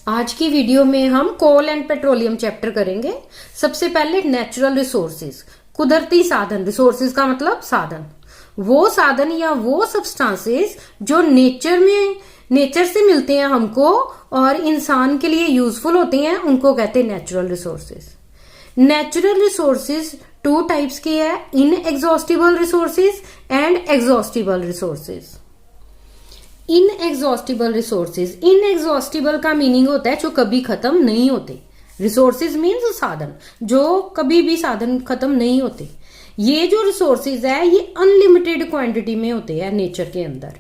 आज की वीडियो में हम कोल एंड पेट्रोलियम चैप्टर करेंगे। सबसे पहले नेचुरल रिसोर्सेज, कुदरती साधन। रिसोर्सेज का मतलब साधन, वो साधन या वो सब्सटेंसेस जो नेचर से मिलते हैं हमको और इंसान के लिए यूजफुल होते हैं, उनको कहते हैं natural resources. Natural resources two types के हैं, inexhaustible resources and exhaustible resources. Inexhaustible resources, inexhaustible का मीनिंग होता है जो कभी खत्म नहीं होते। रिसोर्सेज मीन्स साधन, जो कभी भी साधन खत्म नहीं होते। ये जो रिसोर्सेज है ये अनलिमिटेड क्वांटिटी में होते हैं नेचर के अंदर,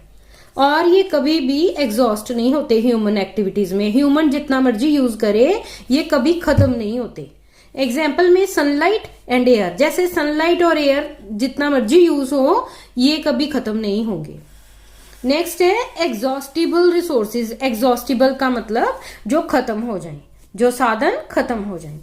और ये कभी भी एग्जॉस्ट नहीं होते ह्यूमन एक्टिविटीज में। ह्यूमन जितना मर्जी यूज करे ये कभी खत्म नहीं होते। एग्जाम्पल में सनलाइट एंड एयर, जैसे सनलाइट और एयर जितना मर्जी यूज हो ये कभी खत्म नहीं होंगे। नेक्स्ट है एग्जॉस्टिबल रिसोर्सेज। एग्जॉस्टिबल का मतलब जो खत्म हो जाए, जो साधन खत्म हो जाए।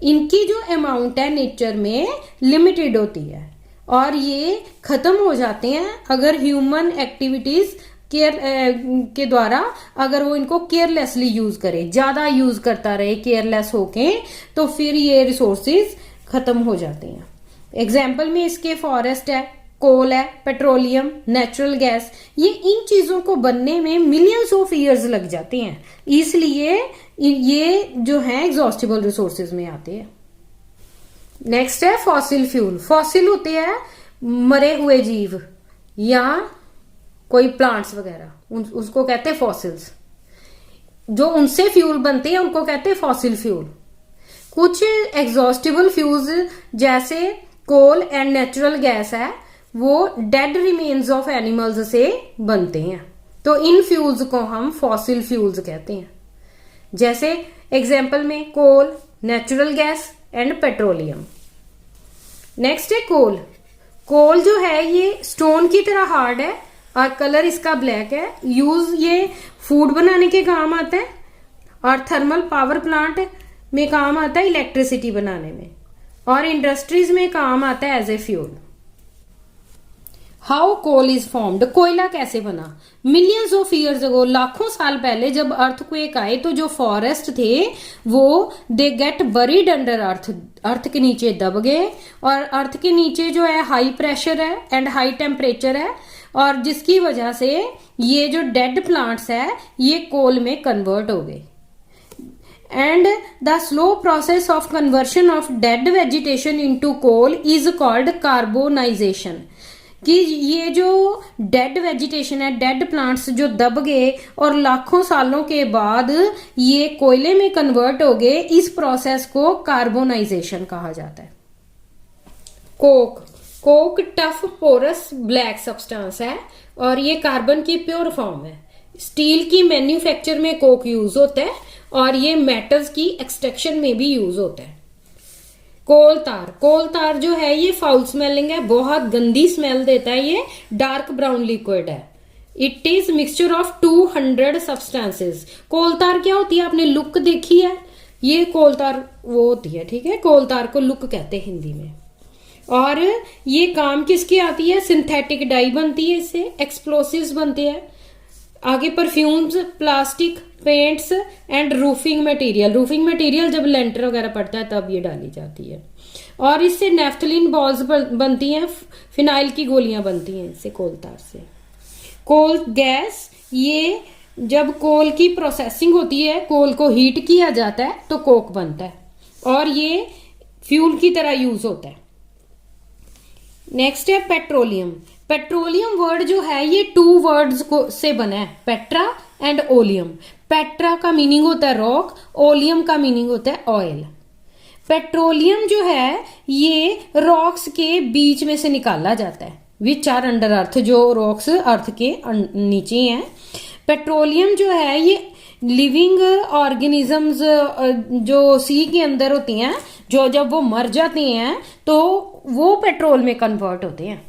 इनकी जो अमाउंट है नेचर में लिमिटेड होती है और ये खत्म हो जाते हैं अगर ह्यूमन एक्टिविटीज के द्वारा, अगर वो इनको केयरलेसली यूज करे, ज्यादा यूज करता रहे केयरलेस होके, तो फिर ये रिसोर्सेज खत्म हो जाते हैं। एग्जाम्पल में इसके फॉरेस्ट है, कोल है, पेट्रोलियम, नेचुरल गैस। ये इन चीजों को बनने में मिलियंस ऑफ ईयर्स लग जाते हैं, इसलिए ये जो है एग्जॉस्टिबल रिसोर्सेज में आते हैं। नेक्स्ट है फॉसिल फ्यूल। फॉसिल होते हैं मरे हुए जीव या कोई प्लांट्स वगैरह, उसको कहते हैं फॉसिल्स। जो उनसे फ्यूल बनते हैं उनको कहते हैं फॉसिल फ्यूल। कुछ एग्जॉस्टिबल फ्यूल्स जैसे कोल एंड नेचुरल गैस है, वो डेड रिमेन्स ऑफ एनिमल्स से बनते हैं, तो इन फ्यूल्स को हम फॉसिल फ्यूल्स कहते हैं। जैसे एग्जाम्पल में coal, natural gas and petroleum. Next है कोल। कोल जो है ये स्टोन की तरह हार्ड है और कलर इसका ब्लैक है। यूज ये फूड बनाने के काम आता है और थर्मल पावर प्लांट में काम आता है इलेक्ट्रिसिटी बनाने में, और इंडस्ट्रीज में काम आता है as a fuel. How coal is formed. कोयला कैसे बना। मिलियंस ऑफ ईयर्स अगो, लाखों साल पहले जब अर्थक्वेक आए तो जो फॉरेस्ट थे वो दे गेट बरीड अंडर अर्थ, अर्थ के नीचे दब गए, और अर्थ के नीचे जो है हाई प्रेशर है एंड हाई टेम्परेचर है, और जिसकी वजह से ये जो डेड प्लांट्स है ये कोल में कन्वर्ट हो गए। And the slow process of conversion of dead vegetation into coal is called carbonization. कि ये जो डेड वेजिटेशन है, डेड प्लांट्स जो दब गए और लाखों सालों के बाद ये कोयले में कन्वर्ट हो गए, इस प्रोसेस को कार्बोनाइजेशन कहा जाता है। Coke. Coke tough porous black substance है और ये कार्बन की प्योर फॉर्म है। स्टील की मैन्युफैक्चर में कोक यूज होता है और ये मेटल्स की एक्सट्रैक्शन में भी यूज होता है। कोल तार। कोल तार जो है ये फाउल स्मेलिंग है, बहुत गंदी स्मेल देता है। ये डार्क ब्राउन लिक्विड है। It is mixture of 200 substances. Coal tar क्या होती है, आपने लुक देखी है, ये कोल तार वो होती है, ठीक है। कोल तार को लुक कहते हैं हिंदी में। और ये काम किसकी आती है, सिंथेटिक डाई बनती है इससे, एक्सप्लोसिव्स बनते हैं। आगे perfumes, plastic, paints and roofing material. Roofing material जब लेंटर वगैरह पड़ता है तब ये डाली जाती है। और इससे नेफ्थलीन बॉल्स बनती हैं, फिनाइल की गोलियां बनती हैं इससे, कोल तार से। कोल गैस, ये जब कोल की प्रोसेसिंग होती है, कोल को हीट किया जाता है तो कोक बनता है और ये फ्यूल की तरह यूज होता है। नेक्स्ट है पेट्रोलियम। पेट्रोलियम वर्ड जो है ये 2 वर्ड्स से बना है, पेट्रा एंड ओलियम। पेट्रा का मीनिंग होता है रॉक, ओलियम का मीनिंग होता है ऑयल। पेट्रोलियम जो है ये रॉक्स के बीच में से निकाला जाता है, विच आर अंडर अर्थ, जो रॉक्स अर्थ के नीचे हैं। पेट्रोलियम जो है ये लिविंग ऑर्गेनिजम्स जो सी के अंदर होती हैं, जो जब वो मर जाते हैं तो वो पेट्रोल में कन्वर्ट होते हैं।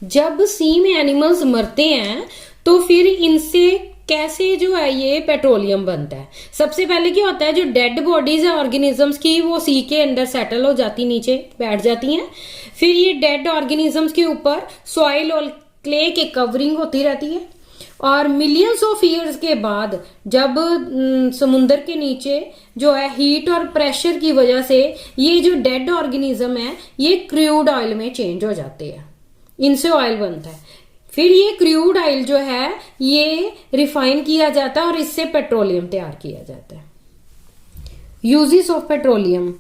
जब सी में एनिमल्स मरते हैं तो फिर इनसे कैसे जो है ये पेट्रोलियम बनता है। सबसे पहले क्या होता है, जो डेड बॉडीज है ऑर्गेनिजम्स की वो सी के अंदर सेटल हो जाती, नीचे बैठ जाती हैं। फिर ये डेड ऑर्गेनिजम्स के ऊपर सॉइल और क्ले की कवरिंग होती रहती है और मिलियंस ऑफ ईयर्स के बाद जब समुद्र के नीचे जो है हीट और प्रेशर की वजह से ये जो डेड ऑर्गेनिज्म है ये क्रूड ऑयल में चेंज हो जाते हैं, इनसे ऑयल बनता है। फिर ये क्रूड ऑयल जो है ये रिफाइन किया जाता है और इससे पेट्रोलियम तैयार किया जाता है। यूजेस ऑफ पेट्रोलियम,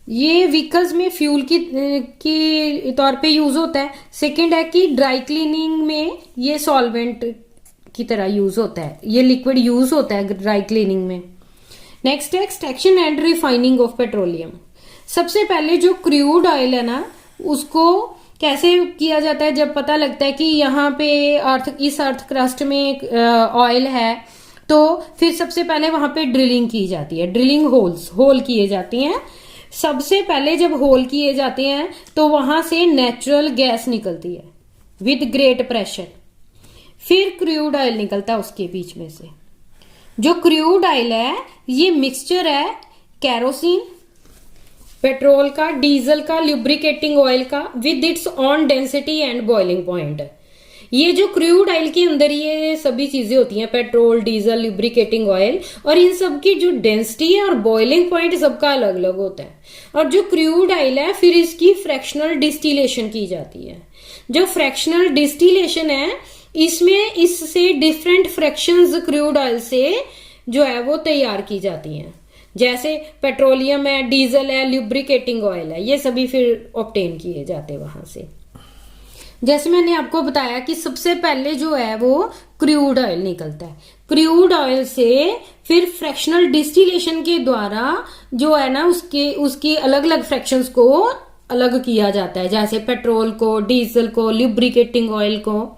ये व्हीकल्स में फ्यूल की तौर पे यूज होता है। सेकंड है कि ड्राई क्लीनिंग में ये सॉल्वेंट की तरह यूज होता है, ये लिक्विड यूज होता है ड्राई क्लीनिंग में। नेक्स्ट है extraction and refining of petroleum. सबसे पहले जो क्रूड ऑयल है ना उसको कैसे किया जाता है, जब पता लगता है कि यहाँ पे इस अर्थ क्रस्ट में ऑयल है तो फिर सबसे पहले वहां पे ड्रिलिंग की जाती है, ड्रिलिंग होल किए जाते हैं। सबसे पहले जब होल किए जाते हैं तो वहां से नेचुरल गैस निकलती है विद ग्रेट प्रेशर, फिर क्रूड ऑयल निकलता है उसके बीच में से। जो क्रूड ऑयल है ये मिक्सचर है कैरोसिन, पेट्रोल का, डीजल का, ल्यूब्रिकेटिंग ऑयल का with its on density and boiling point. ये जो क्रूड ऑयल के अंदर ये सभी चीजें होती हैं, पेट्रोल, डीजल, ल्यूब्रिकेटिंग ऑयल, और इन सब की जो डेंसिटी है और बॉइलिंग पॉइंट सबका अलग अलग होता है। और जो क्रूड ऑयल है फिर इसकी फ्रैक्शनल डिस्टिलेशन की जाती है। जो फ्रैक्शनल डिस्टिलेशन है इसमें इससे डिफरेंट फ्रैक्शंस क्रूड ऑयल से जो है वो तैयार की जाती हैं, जैसे पेट्रोलियम है, डीजल है, ल्यूब्रिकेटिंग ऑयल है, ये सभी फिर ऑब्टेन किए जाते हैं वहां से। जैसे मैंने आपको बताया कि सबसे पहले जो है वो क्रूड ऑयल निकलता है, क्रूड ऑयल से फिर फ्रैक्शनल डिस्टिलेशन के द्वारा जो है ना उसकी अलग अलग फ्रैक्शंस को अलग किया जाता है, जैसे पेट्रोल को, डीजल को, ल्यूब्रिकेटिंग ऑयल को।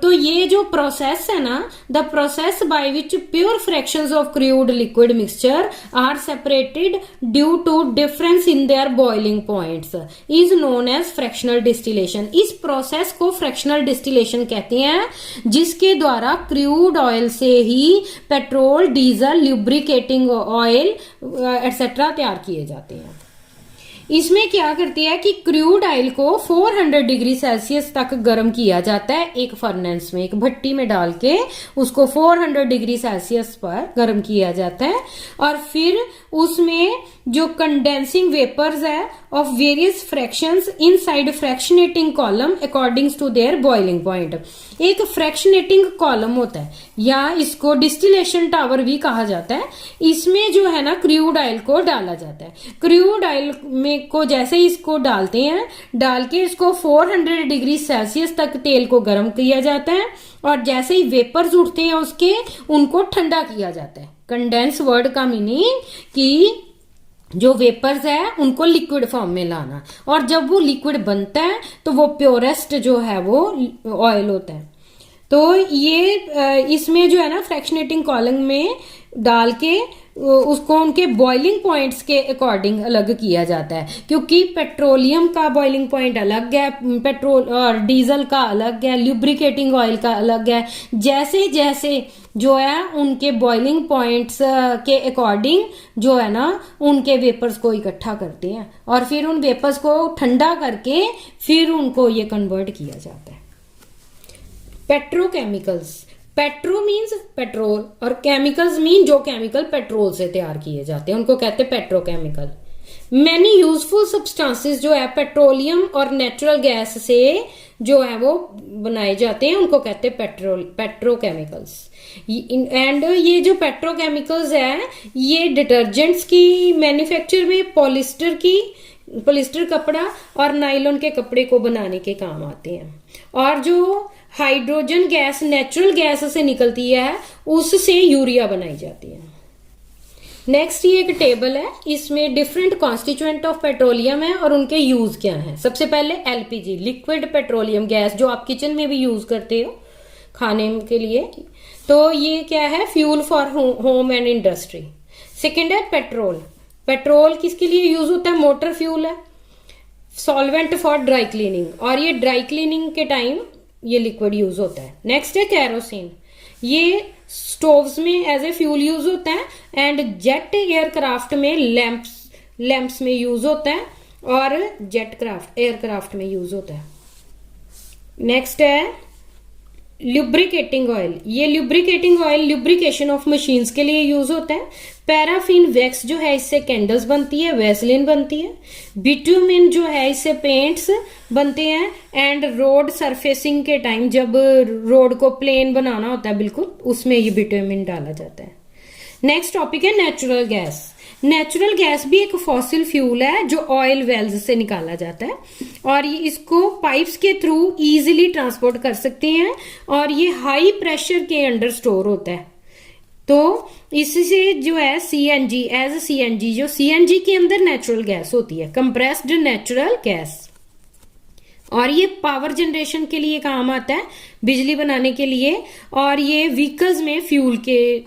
तो ये जो प्रोसेस है ना, the process by which pure fractions of crude liquid mixture are separated due to difference in their boiling points is known as fractional distillation. इस प्रोसेस को फ्रैक्शनल डिस्टिलेशन कहते हैं, जिसके द्वारा क्रूड ऑयल से ही petrol, diesel, lubricating oil etcetera तैयार किए जाते हैं। इसमें क्या करती है कि क्रूड ऑयल को 400 डिग्री सेल्सियस तक गर्म किया जाता है एक फर्नेस में, एक भट्टी में डाल के उसको 400 डिग्री सेल्सियस पर गर्म किया जाता है। और फिर उसमें जो कंडेंसिंग वेपर्स है of various fractions inside fractionating column according to their boiling point. एक फ्रैक्शनेटिंग कॉलम होता है या इसको डिस्टिलेशन टावर भी कहा जाता है। इसमें जो है ना क्रूड ऑयल को डाला जाता है। क्रूड ऑयल में को जैसे इसको डालते हैं, डाल के इसको 400 डिग्री सेल्सियस तक तेल को गर्म किया जाता है और जैसे ही वेपर्स उठते हैं उसके, उनको ठंडा किया जाता है। कंडेंस वर्ड का मीनिंग कि जो वेपर्स है उनको लिक्विड फॉर्म में लाना, और जब वो लिक्विड बनता है तो वो प्योरेस्ट जो है वो ऑयल होता है। तो ये इसमें जो है ना फ्रैक्शनेटिंग कॉलम में डाल के उसको उनके बॉइलिंग पॉइंट्स के अकॉर्डिंग अलग किया जाता है, क्योंकि पेट्रोलियम का बॉइलिंग पॉइंट अलग है, पेट्रोल और डीजल का अलग है, ल्यूब्रिकेटिंग ऑयल का अलग है। जैसे जैसे जो है उनके बॉइलिंग पॉइंट्स के अकॉर्डिंग जो है ना उनके वेपर्स को इकट्ठा करते हैं और फिर उन वेपर्स को ठंडा करके फिर उनको ये कन्वर्ट किया जाता है। पेट्रोकेमिकल्स, पेट्रो मीन्स पेट्रोल और केमिकल्स मीन जो केमिकल पेट्रोल से तैयार किए जाते हैं उनको कहते हैं पेट्रोकेमिकल। मैनी यूजफुल सब्सटेंसेस जो है पेट्रोलियम और नेचुरल गैस से जो है वो बनाए जाते हैं उनको कहते हैं पेट्रोकेमिकल्स। एंड ये जो पेट्रोकेमिकल्स है ये डिटर्जेंट्स की मैन्युफैक्चर में पॉलिस्टर कपड़ा और नायलॉन के कपड़े को बनाने के काम आते हैं। और जो हाइड्रोजन गैस नेचुरल गैस से निकलती है उससे यूरिया बनाई जाती है। नेक्स्ट ये एक टेबल है, इसमें डिफरेंट कॉन्स्टिट्यूएंट ऑफ पेट्रोलियम है और उनके यूज क्या है। सबसे पहले एलपीजी, लिक्विड पेट्रोलियम गैस, जो आप किचन में भी यूज करते हो खाने के लिए, तो ये क्या है, fuel for home and industry. Second है पेट्रोल, पेट्रोल किसके लिए यूज होता है, मोटर फ्यूल है। सॉल्वेंट फॉर ड्राई क्लीनिंग, और ये ड्राई क्लीनिंग के टाइम ये लिक्विड यूज होता है। नेक्स्ट है कैरोसिन, ये स्टोव्स में एज ए फ्यूल यूज होता है एंड जेट एयरक्राफ्ट में लैंप्स में यूज होता है और एयरक्राफ्ट में यूज होता है। नेक्स्ट है ल्यूब्रिकेटिंग ऑयल, ये lubricating oil lubrication of machines के लिए यूज होता है। पैराफिन वैक्स जो है इससे कैंडल्स बनती है, वैसलिन बनती है। बिटुमिन जो है इससे पेंट्स बनते हैं। एंड रोड सरफेसिंग के टाइम जब रोड को प्लेन बनाना होता है बिल्कुल, उसमें ये बिटुमिन डाला जाता है। नेक्स्ट टॉपिक है नेचुरल गैस। नेचुरल गैस भी एक फॉसिल फ्यूल है जो ऑयल वेल्स से निकाला जाता है और ये इसको पाइप्स के थ्रू इजीली ट्रांसपोर्ट कर सकते हैं और ये हाई प्रेशर के अंडर स्टोर होता है। तो इससे जो है सीएनजी, एज सीएनजी, जो सीएनजी के अंदर नेचुरल गैस होती है, कंप्रेस्ड नेचुरल गैस, और ये पावर जनरेशन के लिए काम आता है, बिजली बनाने के लिए, और ये व्हीकल्स में फ्यूल के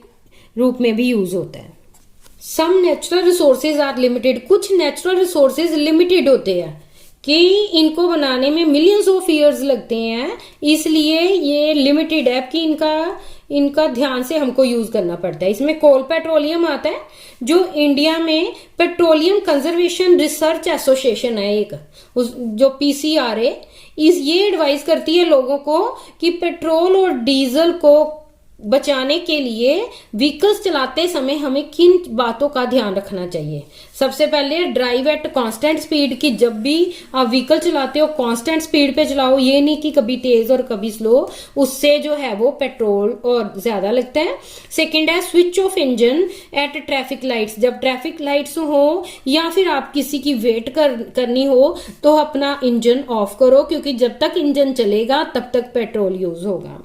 रूप में भी यूज होता है। Some natural resources are limited, कुछ नेचुरल रिसोर्सेज लिमिटेड होते हैं कि इनको बनाने में मिलियंस ऑफ ईयर्स लगते हैं, इसलिए ये लिमिटेड है कि इनका ध्यान से हमको यूज करना पड़ता है। इसमें कोल पेट्रोलियम आता है, जो इंडिया में पेट्रोलियम कंजर्वेशन रिसर्च एसोसिएशन है एक, जो पीसीआरए, ये एडवाइस करती है लोगों को कि पेट्रोल और डीजल को बचाने के लिए व्हीकल्स चलाते समय हमें किन बातों का ध्यान रखना चाहिए। सबसे पहले ड्राइव एट कांस्टेंट स्पीड, की जब भी आप व्हीकल चलाते हो कांस्टेंट स्पीड पे चलाओ, ये नहीं कि कभी तेज और कभी स्लो, उससे जो है वो पेट्रोल और ज्यादा लगता है। सेकंड है switch off engine at traffic lights, जब ट्रैफिक लाइट्स हो या फिर आप किसी की वेट करनी हो तो अपना इंजन ऑफ करो, क्योंकि जब तक इंजन चलेगा तब तक पेट्रोल यूज होगा।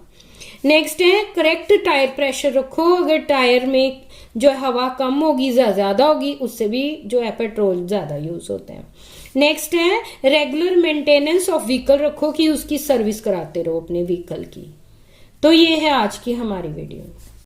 नेक्स्ट है करेक्ट टायर प्रेशर रखो, अगर टायर में जो हवा कम होगी ज्यादा होगी, उससे भी जो है पेट्रोल ज्यादा यूज होता है। नेक्स्ट है रेगुलर मेंटेनेंस ऑफ व्हीकल रखो, कि उसकी सर्विस कराते रहो अपने व्हीकल की। तो ये है आज की हमारी वीडियो।